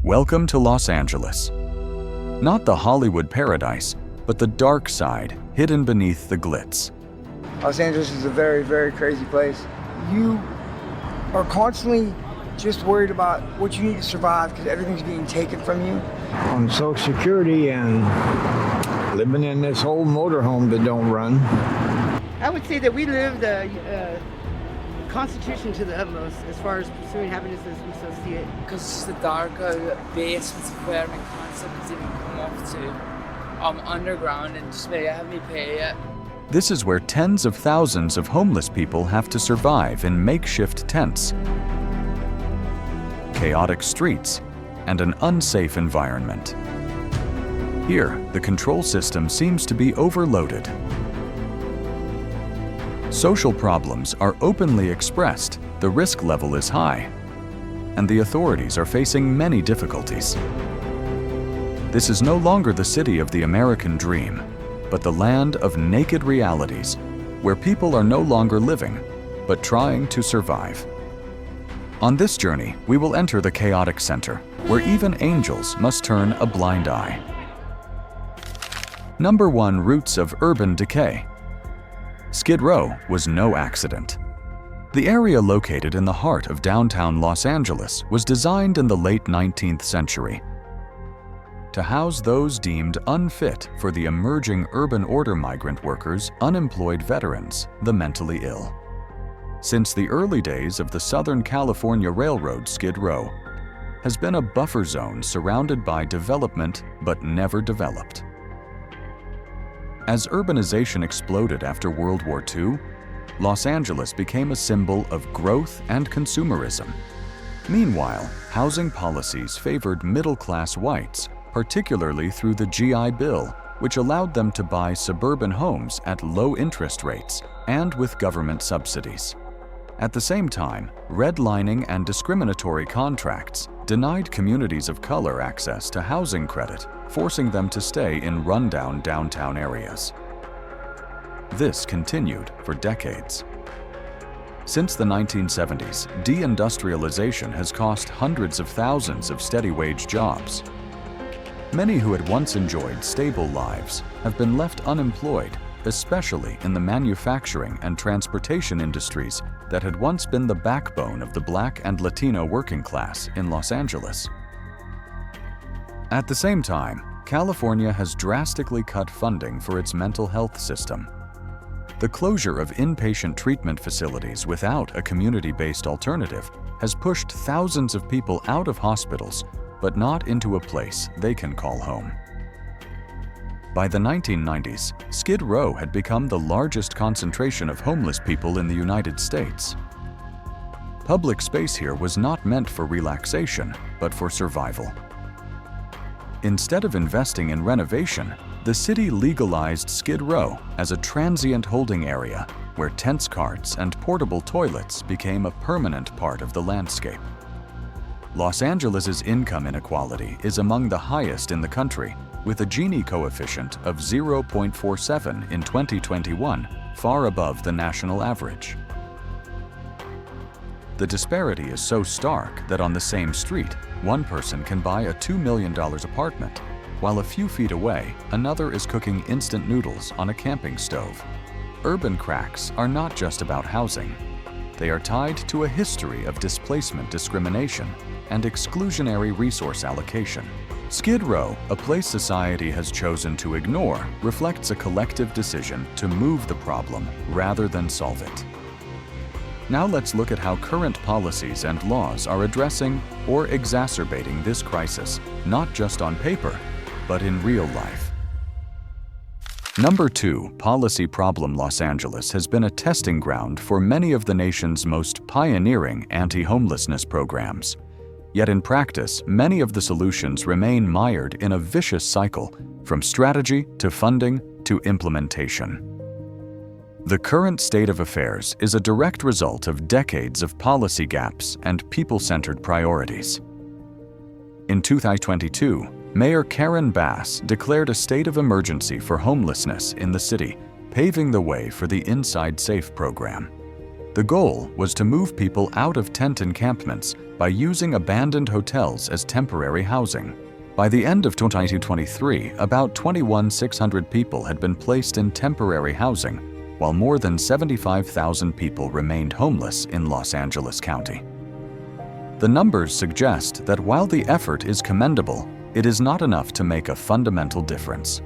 Welcome to Los Angeles. Not the Hollywood paradise, but the dark side hidden beneath the glitz. Los Angeles is a very, very crazy place. You are constantly just worried about what you need to survive because everything's being taken from you. On Social Security and living in this old motorhome that don't run. I would say that we live the Constitution to the utmost as far as pursuing happiness as we so see it. Because it's the darker basements of where my concepts even come off to underground and just have me pay it. This is where tens of thousands of homeless people have to survive in makeshift tents, chaotic streets, and an unsafe environment. Here, the control system seems to be overloaded. Social problems are openly expressed, the risk level is high, and the authorities are facing many difficulties. This is no longer the city of the American dream, but the land of naked realities, where people are no longer living, but trying to survive. On this journey, we will enter the chaotic center, where even angels must turn a blind eye. Number 1. Roots of urban decay. Skid Row was no accident. The area located in the heart of downtown Los Angeles was designed in the late 19th century to house those deemed unfit for the emerging urban order migrant workers, unemployed veterans, the mentally ill. Since the early days of the Southern California Railroad, Skid Row has been a buffer zone surrounded by development but never developed. As urbanization exploded after World War II, Los Angeles became a symbol of growth and consumerism. Meanwhile, housing policies favored middle-class whites, particularly through the GI Bill, which allowed them to buy suburban homes at low interest rates and with government subsidies. At the same time, redlining and discriminatory contracts denied communities of color access to housing credit, forcing them to stay in rundown downtown areas. This continued for decades. Since the 1970s, deindustrialization has cost hundreds of thousands of steady-wage jobs. Many who had once enjoyed stable lives have been left unemployed, especially in the manufacturing and transportation industries that had once been the backbone of the Black and Latino working class in Los Angeles. At the same time, California has drastically cut funding for its mental health system. The closure of inpatient treatment facilities without a community-based alternative has pushed thousands of people out of hospitals, but not into a place they can call home. By the 1990s, Skid Row had become the largest concentration of homeless people in the United States. Public space here was not meant for relaxation, but for survival. Instead of investing in renovation, the city legalized Skid Row as a transient holding area where tense carts and portable toilets became a permanent part of the landscape. Los Angeles's income inequality is among the highest in the country, with a Gini coefficient of 0.47 in 2021, far above the national average. The disparity is so stark that on the same street, one person can buy a $2 million apartment, while a few feet away, another is cooking instant noodles on a camping stove. Urban cracks are not just about housing. They are tied to a history of displacement discrimination and exclusionary resource allocation. Skid Row, a place society has chosen to ignore, reflects a collective decision to move the problem rather than solve it. Now let's look at how current policies and laws are addressing or exacerbating this crisis, not just on paper, but in real life. Number 2. Policy problem. Los Angeles has been a testing ground for many of the nation's most pioneering anti-homelessness programs. Yet in practice, many of the solutions remain mired in a vicious cycle, from strategy to funding to implementation. The current state of affairs is a direct result of decades of policy gaps and people-centered priorities. In 2022, Mayor Karen Bass declared a state of emergency for homelessness in the city, paving the way for the Inside Safe program. The goal was to move people out of tent encampments by using abandoned hotels as temporary housing. By the end of 2023, about 21,600 people had been placed in temporary housing, while more than 75,000 people remained homeless in Los Angeles County. The numbers suggest that while the effort is commendable, it is not enough to make a fundamental difference.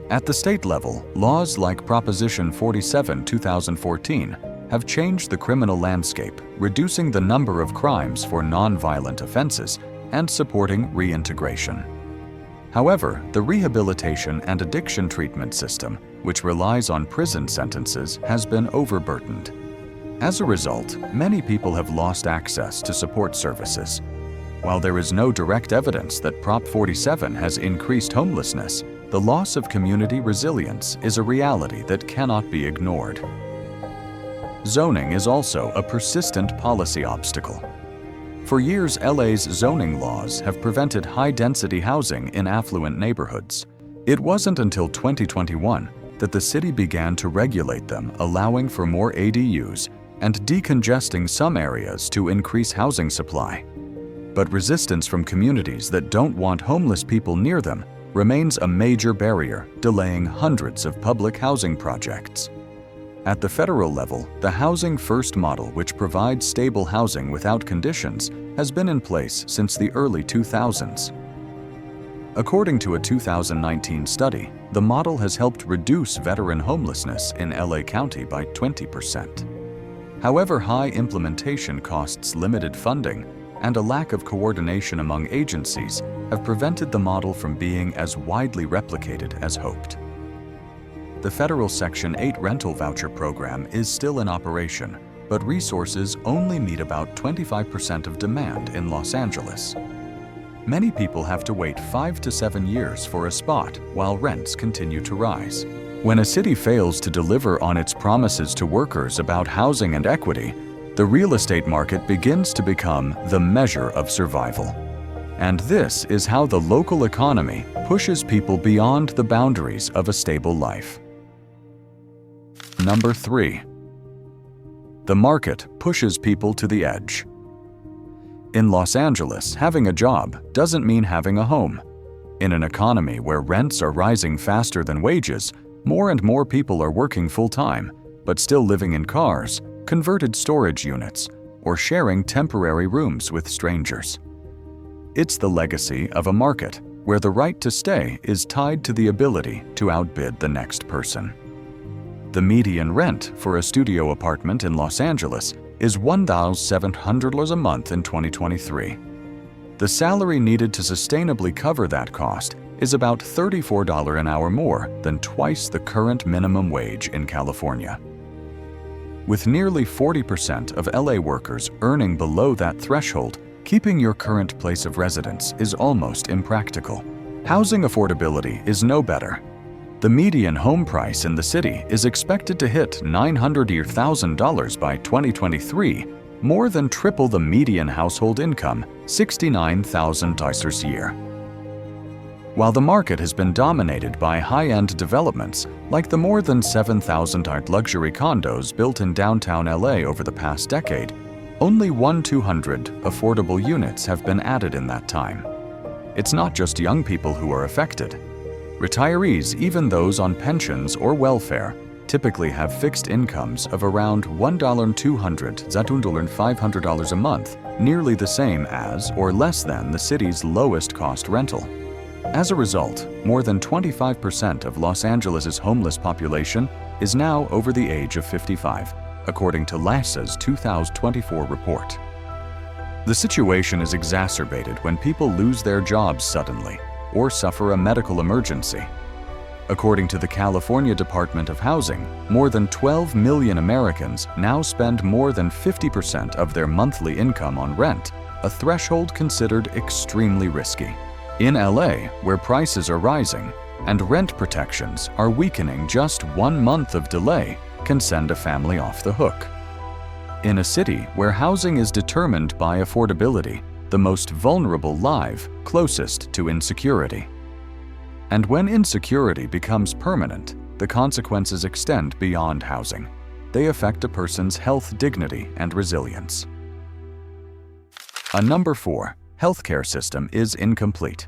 At the state level, laws like Proposition 47, 2014 have changed the criminal landscape, reducing the number of crimes for nonviolent offenses and supporting reintegration. However, the rehabilitation and addiction treatment system, which relies on prison sentences, has been overburdened. As a result, many people have lost access to support services. While there is no direct evidence that Prop 47 has increased homelessness, the loss of community resilience is a reality that cannot be ignored. Zoning is also a persistent policy obstacle. For years, LA's zoning laws have prevented high-density housing in affluent neighborhoods. It wasn't until 2021 that the city began to regulate them, allowing for more ADUs and decongesting some areas to increase housing supply. But resistance from communities that don't want homeless people near them remains a major barrier, delaying hundreds of public housing projects. At the federal level, the Housing First model, which provides stable housing without conditions, has been in place since the early 2000s. According to a 2019 study, the model has helped reduce veteran homelessness in LA County by 20%. However, high implementation costs, limited funding, and a lack of coordination among agencies have prevented the model from being as widely replicated as hoped. The federal Section 8 rental voucher program is still in operation, but resources only meet about 25% of demand in Los Angeles. Many people have to wait 5 to 7 years for a spot while rents continue to rise. When a city fails to deliver on its promises to workers about housing and equity, the real estate market begins to become the measure of survival. And this is how the local economy pushes people beyond the boundaries of a stable life. Number 3. The market pushes people to the edge. In Los Angeles, having a job doesn't mean having a home. In an economy where rents are rising faster than wages, more and more people are working full-time, but still living in cars, converted storage units, or sharing temporary rooms with strangers. It's the legacy of a market where the right to stay is tied to the ability to outbid the next person. The median rent for a studio apartment in Los Angeles is $1,700 a month in 2023. The salary needed to sustainably cover that cost is about $34 an hour more than twice the current minimum wage in California. With nearly 40% of LA workers earning below that threshold, keeping your current place of residence is almost impractical. Housing affordability is no better. The median home price in the city is expected to hit $900,000 by 2023, more than triple the median household income, $69,000 a year. While the market has been dominated by high-end developments, like the more than 7,000 luxury condos built in downtown LA over the past decade, only 1,200 affordable units have been added in that time. It's not just young people who are affected. Retirees, even those on pensions or welfare, typically have fixed incomes of around $1,200 to $500 a month, nearly the same as or less than the city's lowest cost rental. As a result, more than 25% of Los Angeles' homeless population is now over the age of 55, according to LASA's 2024 report. The situation is exacerbated when people lose their jobs suddenly or suffer a medical emergency. According to the California Department of Housing, more than 12 million Americans now spend more than 50% of their monthly income on rent, a threshold considered extremely risky. In LA, where prices are rising and rent protections are weakening, just 1 month of delay can send a family off the hook. In a city where housing is determined by affordability, the most vulnerable live closest to insecurity. And when insecurity becomes permanent, the consequences extend beyond housing. they affect a person's health, dignity, and resilience. Number 4. Healthcare system is incomplete.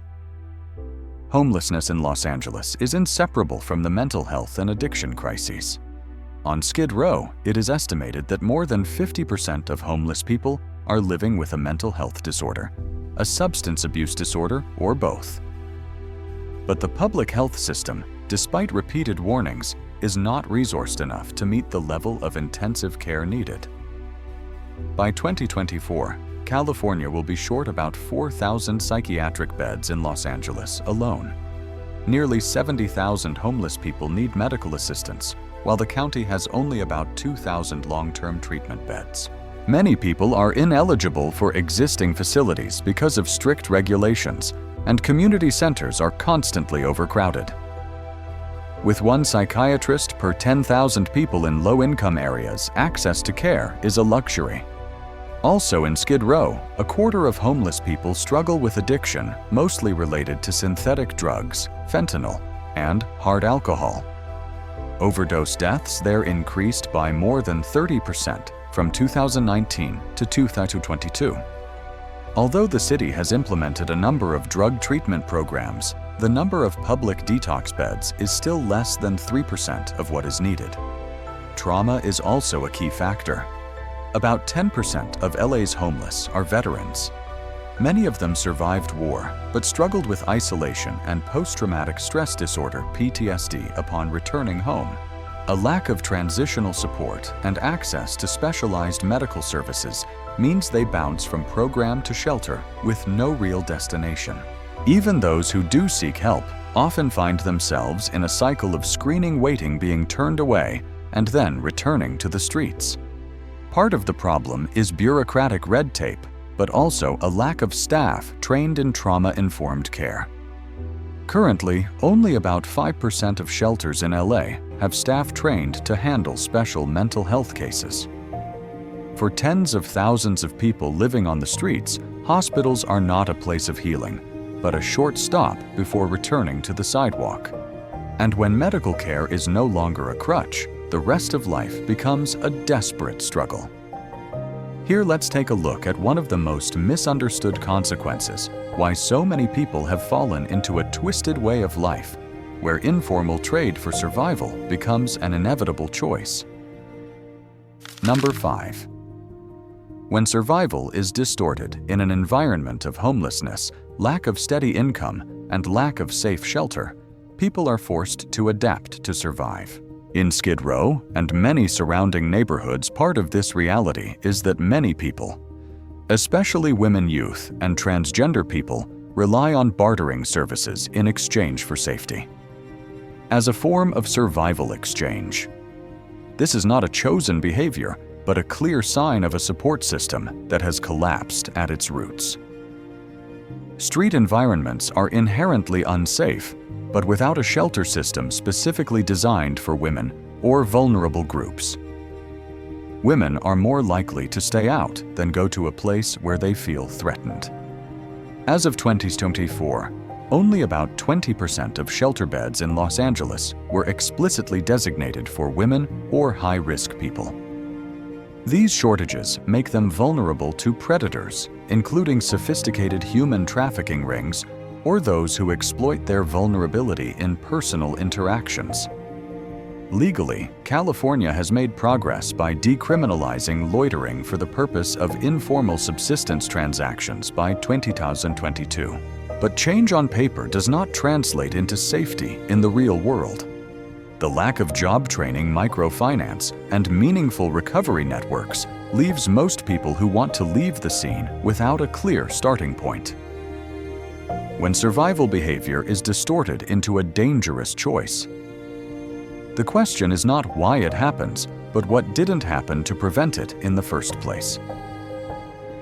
Homelessness in Los Angeles is inseparable from the mental health and addiction crises. On Skid Row, it is estimated that more than 50% of homeless people are living with a mental health disorder, a substance abuse disorder, or both. But the public health system, despite repeated warnings, is not resourced enough to meet the level of intensive care needed. By 2024, California will be short about 4,000 psychiatric beds in Los Angeles alone. Nearly 70,000 homeless people need medical assistance, while the county has only about 2,000 long-term treatment beds. Many people are ineligible for existing facilities because of strict regulations, and community centers are constantly overcrowded. With one psychiatrist per 10,000 people in low-income areas, access to care is a luxury. Also in Skid Row, a quarter of homeless people struggle with addiction, mostly related to synthetic drugs, fentanyl, and hard alcohol. Overdose deaths there increased by more than 30% from 2019 to 2022. Although the city has implemented a number of drug treatment programs, the number of public detox beds is still less than 3% of what is needed. Trauma is also a key factor. About 10% of LA's homeless are veterans. Many of them survived war, but struggled with isolation and post-traumatic stress disorder (PTSD) upon returning home. A lack of transitional support and access to specialized medical services means they bounce from program to shelter with no real destination. Even those who do seek help often find themselves in a cycle of screening, waiting, being turned away, and then returning to the streets. Part of the problem is bureaucratic red tape, but also a lack of staff trained in trauma-informed care. Currently, only about 5% of shelters in LA have staff trained to handle special mental health cases. For tens of thousands of people living on the streets, hospitals are not a place of healing, but a short stop before returning to the sidewalk. And when medical care is no longer a crutch, the rest of life becomes a desperate struggle. Here, let's take a look at one of the most misunderstood consequences, why so many people have fallen into a twisted way of life, where informal trade for survival becomes an inevitable choice. Number 5. When survival is distorted in an environment of homelessness, lack of steady income, and lack of safe shelter, people are forced to adapt to survive. In Skid Row and many surrounding neighborhoods, part of this reality is that many people, especially women, youth, and transgender people, rely on bartering services in exchange for safety. As a form of survival exchange. This is not a chosen behavior, but a clear sign of a support system that has collapsed at its roots. Street environments are inherently unsafe, but without a shelter system specifically designed for women or vulnerable groups. Women are more likely to stay out than go to a place where they feel threatened. As of 2024, only about 20% of shelter beds in Los Angeles were explicitly designated for women or high-risk people. These shortages make them vulnerable to predators, including sophisticated human trafficking rings or those who exploit their vulnerability in personal interactions. Legally, California has made progress by decriminalizing loitering for the purpose of informal subsistence transactions by 2022. But change on paper does not translate into safety in the real world. The lack of job training, microfinance, and meaningful recovery networks leaves most people who want to leave the scene without a clear starting point. When survival behavior is distorted into a dangerous choice, the question is not why it happens, but what didn't happen to prevent it in the first place.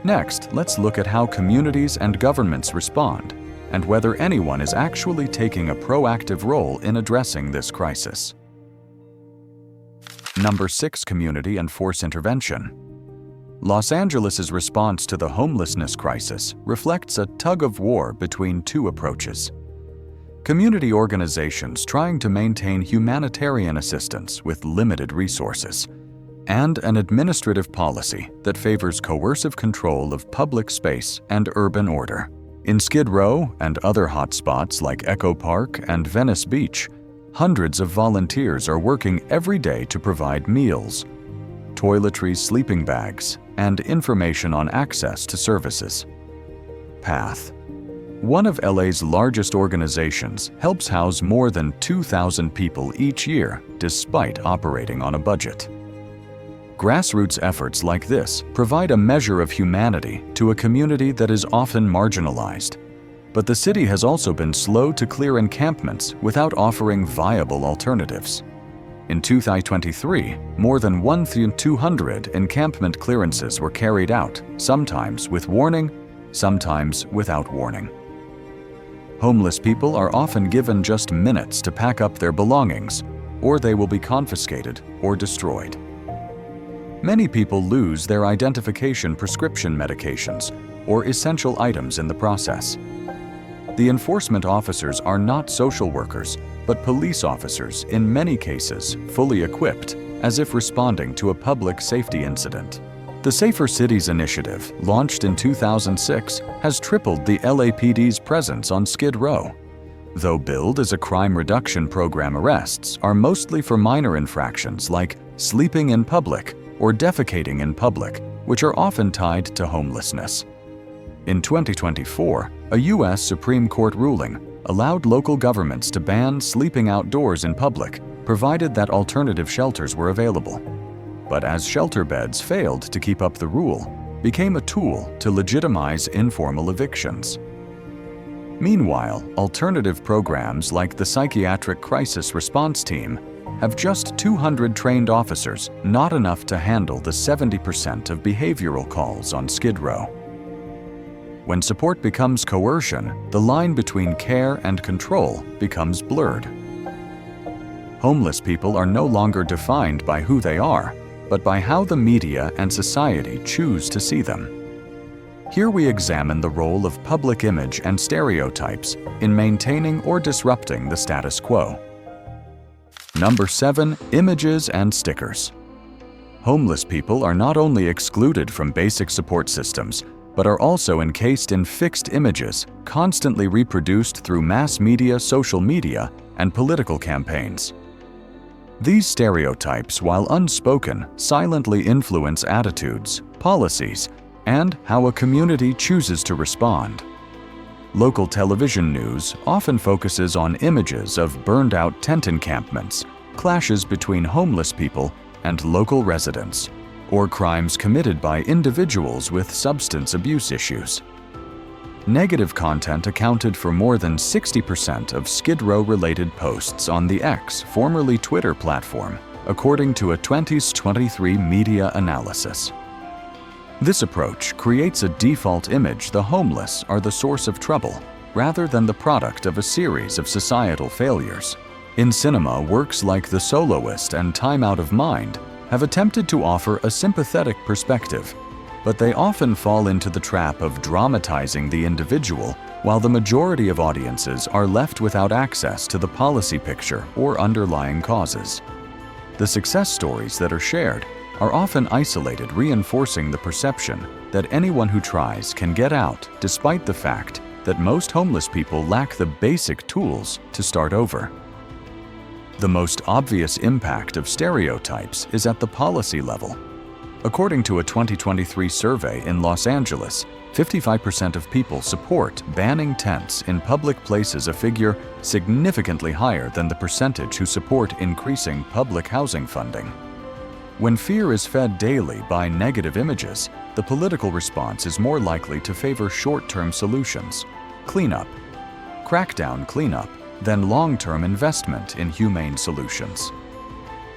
Next, let's look at how communities and governments respond, and whether anyone is actually taking a proactive role in addressing this crisis. Number 6. Community and force intervention. Los Angeles's response to the homelessness crisis reflects a tug-of-war between two approaches. Community organizations trying to maintain humanitarian assistance with limited resources, and an administrative policy that favors coercive control of public space and urban order. In Skid Row and other hotspots like Echo Park and Venice Beach, hundreds of volunteers are working every day to provide meals, toiletries, sleeping bags, and information on access to services. PATH, one of LA's largest organizations, helps house more than 2,000 people each year despite operating on a budget. Grassroots efforts like this provide a measure of humanity to a community that is often marginalized. But the city has also been slow to clear encampments without offering viable alternatives. In 2023, more than 1,200 encampment clearances were carried out, sometimes with warning, sometimes without warning. Homeless people are often given just minutes to pack up their belongings, or they will be confiscated or destroyed. Many people lose their identification prescription medications or essential items in the process. The enforcement officers are not social workers, but police officers, in many cases fully equipped, as if responding to a public safety incident. The Safer Cities initiative, launched in 2006, has tripled the LAPD's presence on Skid Row. Though billed as a crime reduction program, arrests are mostly for minor infractions like sleeping in public or defecating in public, which are often tied to homelessness. In 2024, a U.S. Supreme Court ruling allowed local governments to ban sleeping outdoors in public, provided that alternative shelters were available. But as shelter beds failed to keep up the rule, became a tool to legitimize informal evictions. Meanwhile, alternative programs like the Psychiatric Crisis Response Team have just 200 trained officers, not enough to handle the 70% of behavioral calls on Skid Row. When support becomes coercion, the line between care and control becomes blurred. Homeless people are no longer defined by who they are, but by how the media and society choose to see them. Here we examine the role of public image and stereotypes in maintaining or disrupting the status quo. Number 7. Images and stickers. Homeless people are not only excluded from basic support systems, but are also encased in fixed images, constantly reproduced through mass media, social media, and political campaigns. These stereotypes, while unspoken, silently influence attitudes, policies, and how a community chooses to respond. Local television news often focuses on images of burned-out tent encampments, clashes between homeless people and local residents, or crimes committed by individuals with substance abuse issues. Negative content accounted for more than 60% of Skid Row-related posts on the X, formerly Twitter platform, according to a 2023 media analysis. This approach creates a default image the homeless are the source of trouble, rather than the product of a series of societal failures. In cinema, works like The Soloist and Time Out of Mind have attempted to offer a sympathetic perspective, but they often fall into the trap of dramatizing the individual, while the majority of audiences are left without access to the policy picture or underlying causes. The success stories that are shared are often isolated, reinforcing the perception that anyone who tries can get out, despite the fact that most homeless people lack the basic tools to start over. The most obvious impact of stereotypes is at the policy level. According to a 2023 survey in Los Angeles, 55% of people support banning tents in public places, a figure significantly higher than the percentage who support increasing public housing funding. When fear is fed daily by negative images, the political response is more likely to favor short-term solutions, cleanup, crackdown cleanup, than long-term investment in humane solutions.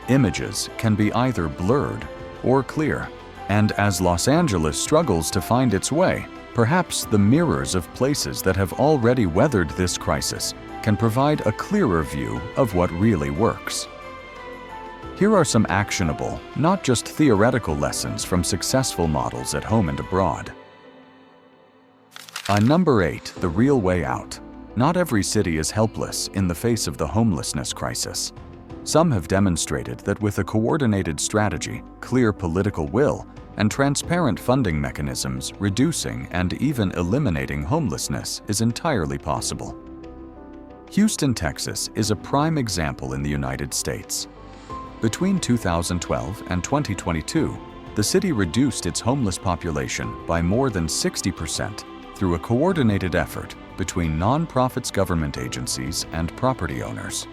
Images can be either blurred or clear, and as Los Angeles struggles to find its way, perhaps the mirrors of places that have already weathered this crisis can provide a clearer view of what really works. Here are some actionable, not just theoretical lessons from successful models at home and abroad. Number 8, the real way out. Not every city is helpless in the face of the homelessness crisis. Some have demonstrated that with a coordinated strategy, clear political will, and transparent funding mechanisms, reducing and even eliminating homelessness is entirely possible. Houston, Texas is a prime example in the United States. Between 2012 and 2022, the city reduced its homeless population by more than 60% through a coordinated effort between nonprofits, government agencies, and property owners.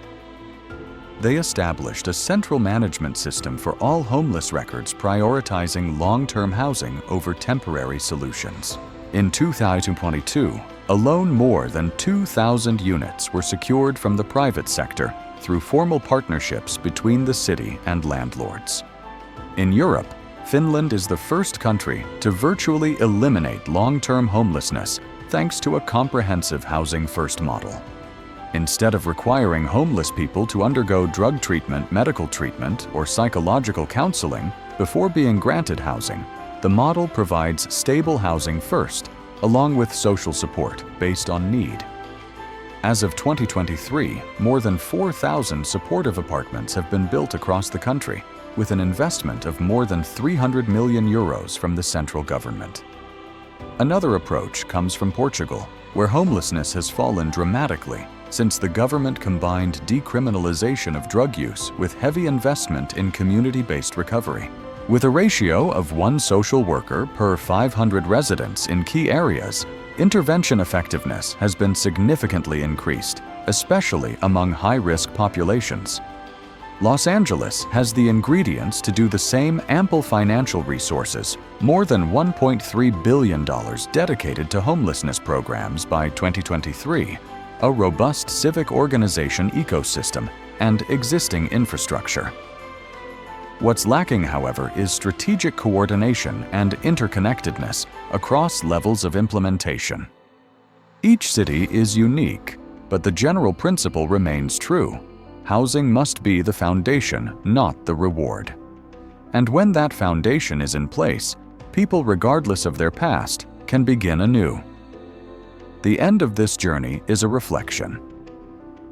They established a central management system for all homeless records, prioritizing long-term housing over temporary solutions. In 2022, alone more than 2,000 units were secured from the private sector through formal partnerships between the city and landlords. In Europe, Finland is the first country to virtually eliminate long-term homelessness thanks to a comprehensive housing-first model. Instead of requiring homeless people to undergo drug treatment, medical treatment, or psychological counseling before being granted housing, the model provides stable housing first, along with social support based on need. As of 2023, more than 4,000 supportive apartments have been built across the country, with an investment of more than 300 million euros from the central government. Another approach comes from Portugal, where homelessness has fallen dramatically since the government combined decriminalization of drug use with heavy investment in community-based recovery. With a ratio of 1 social worker per 500 residents in key areas, intervention effectiveness has been significantly increased, especially among high-risk populations. Los Angeles has the ingredients to do the same: ample financial resources, more than $1.3 billion dedicated to homelessness programs by 2023, a robust civic organization ecosystem, and existing infrastructure. What's lacking, however, is strategic coordination and interconnectedness across levels of implementation. Each city is unique, but the general principle remains true. Housing must be the foundation, not the reward. And when that foundation is in place, people, regardless of their past, can begin anew. The end of this journey is a reflection.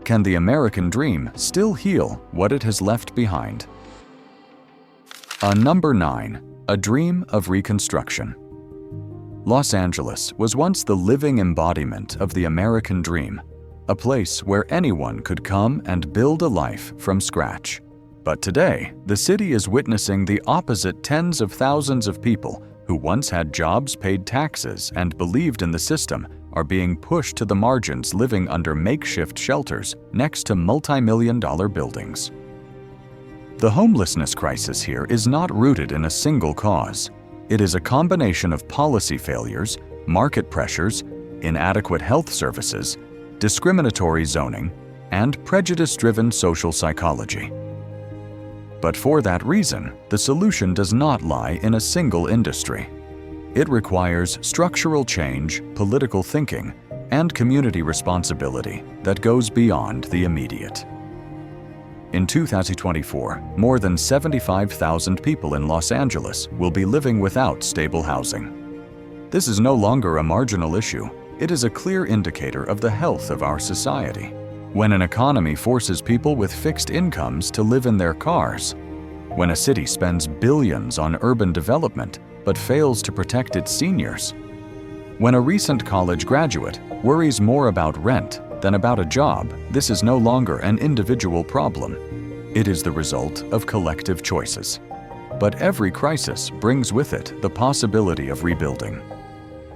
Can the American dream still heal what it has left behind? Number 9. A dream of Reconstruction. Los Angeles was once the living embodiment of the American dream, a place where anyone could come and build a life from scratch. But today, the city is witnessing the opposite. Tens of thousands of people who once had jobs, paid taxes, and believed in the system are being pushed to the margins, living under makeshift shelters next to multi-million-dollar buildings. The homelessness crisis here is not rooted in a single cause. It is a combination of policy failures, market pressures, inadequate health services, discriminatory zoning, and prejudice-driven social psychology. But for that reason, the solution does not lie in a single industry. It requires structural change, political thinking, and community responsibility that goes beyond the immediate. In 2024, more than 75,000 people in Los Angeles will be living without stable housing. This is no longer a marginal issue. It is a clear indicator of the health of our society. When an economy forces people with fixed incomes to live in their cars, when a city spends billions on urban development but fails to protect its seniors, when a recent college graduate worries more about rent than about a job, this is no longer an individual problem. It is the result of collective choices. But every crisis brings with it the possibility of rebuilding.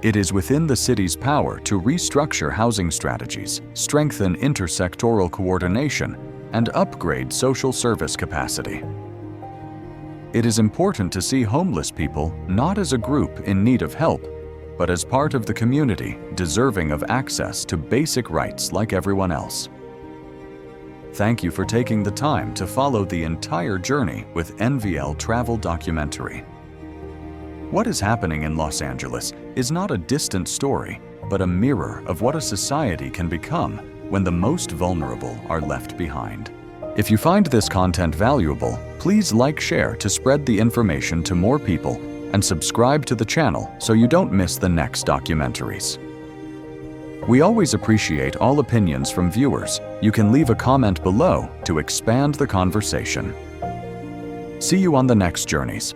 It is within the city's power to restructure housing strategies, strengthen intersectoral coordination, and upgrade social service capacity. It is important to see homeless people not as a group in need of help, but as part of the community deserving of access to basic rights like everyone else. Thank you for taking the time to follow the entire journey with NVL Travel Documentary. What is happening in Los Angeles is not a distant story, but a mirror of what a society can become when the most vulnerable are left behind. If you find this content valuable, please like, share to spread the information to more people, and subscribe to the channel so you don't miss the next documentaries. We always appreciate all opinions from viewers. You can leave a comment below to expand the conversation. See you on the next Journeys.